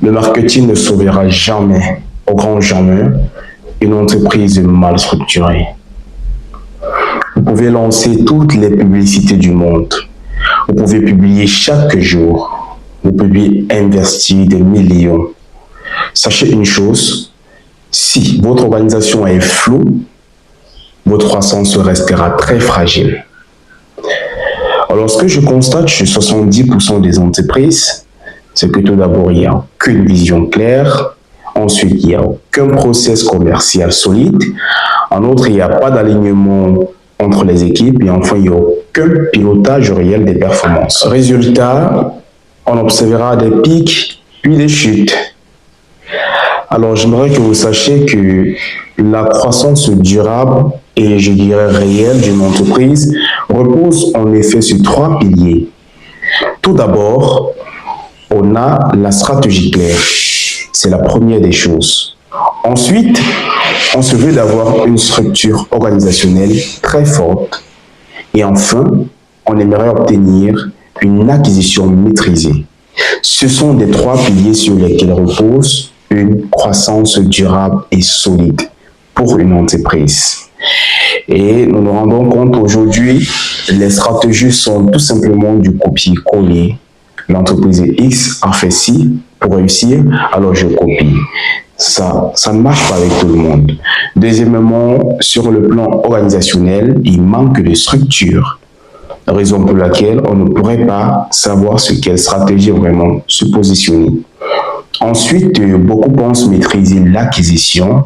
Le marketing ne sauvera jamais, au grand jamais, une entreprise mal structurée. Vous pouvez lancer toutes les publicités du monde. Vous pouvez publier chaque jour. Vous pouvez investir des millions. Sachez une chose, si votre organisation est floue, votre croissance restera très fragile. Alors, ce que je constate chez 70% des entreprises, c'est que tout d'abord, il n'y a aucune vision claire. Ensuite, il n'y a aucun process commercial solide. En outre, il n'y a pas d'alignement entre les équipes. Et enfin, il n'y a aucun pilotage réel des performances. Résultat, on observera des pics puis des chutes. Alors, j'aimerais que vous sachiez que la croissance durable et, je dirais, réelle d'une entreprise repose en effet sur 3 piliers. Tout d'abord, on a la stratégie claire. C'est la première des choses. Ensuite, on se veut d'avoir une structure organisationnelle très forte. Et enfin, on aimerait obtenir une acquisition maîtrisée. Ce sont des 3 piliers sur lesquels repose une croissance durable et solide pour une entreprise. Et nous nous rendons compte aujourd'hui, les stratégies sont tout simplement du copier-coller. L'entreprise X a fait ci pour réussir, alors je copie. Ça ne marche pas avec tout le monde. Deuxièmement, sur le plan organisationnel, il manque de structure. Raison pour laquelle on ne pourrait pas savoir sur quelle stratégie vraiment se positionner. Ensuite, beaucoup pensent maîtriser l'acquisition,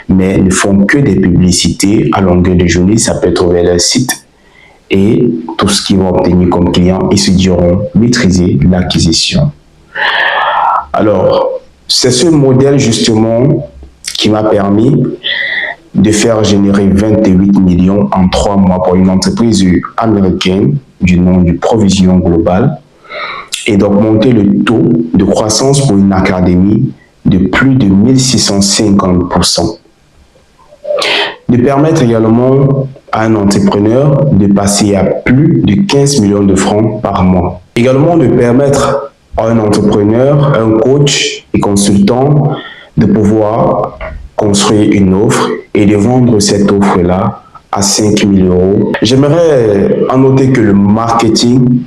mais ne font que des publicités à longueur de journée. Ça peut trouver leur site. Et tout ce qu'ils vont obtenir comme client, ils se diront maîtriser l'acquisition. Alors, c'est ce modèle justement qui m'a permis de faire générer 28 millions en 3 mois pour une entreprise américaine du nom du Provision Global et d'augmenter le taux de croissance pour une académie de plus de 1650%. De permettre également à un entrepreneur de passer à plus de 15 millions de francs par mois. Également de permettre à un entrepreneur, un coach et consultant de pouvoir construire une offre et de vendre cette offre-là à 5 000 euros. J'aimerais en noter que le marketing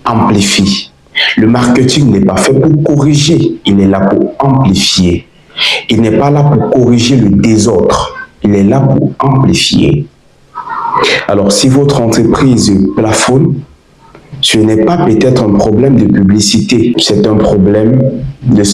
amplifie. Le marketing n'est pas fait pour corriger, il est là pour amplifier. Il n'est pas là pour corriger le désordre, il est là pour amplifier. Alors, si votre entreprise plafonne, ce n'est pas peut-être un problème de publicité, c'est un problème de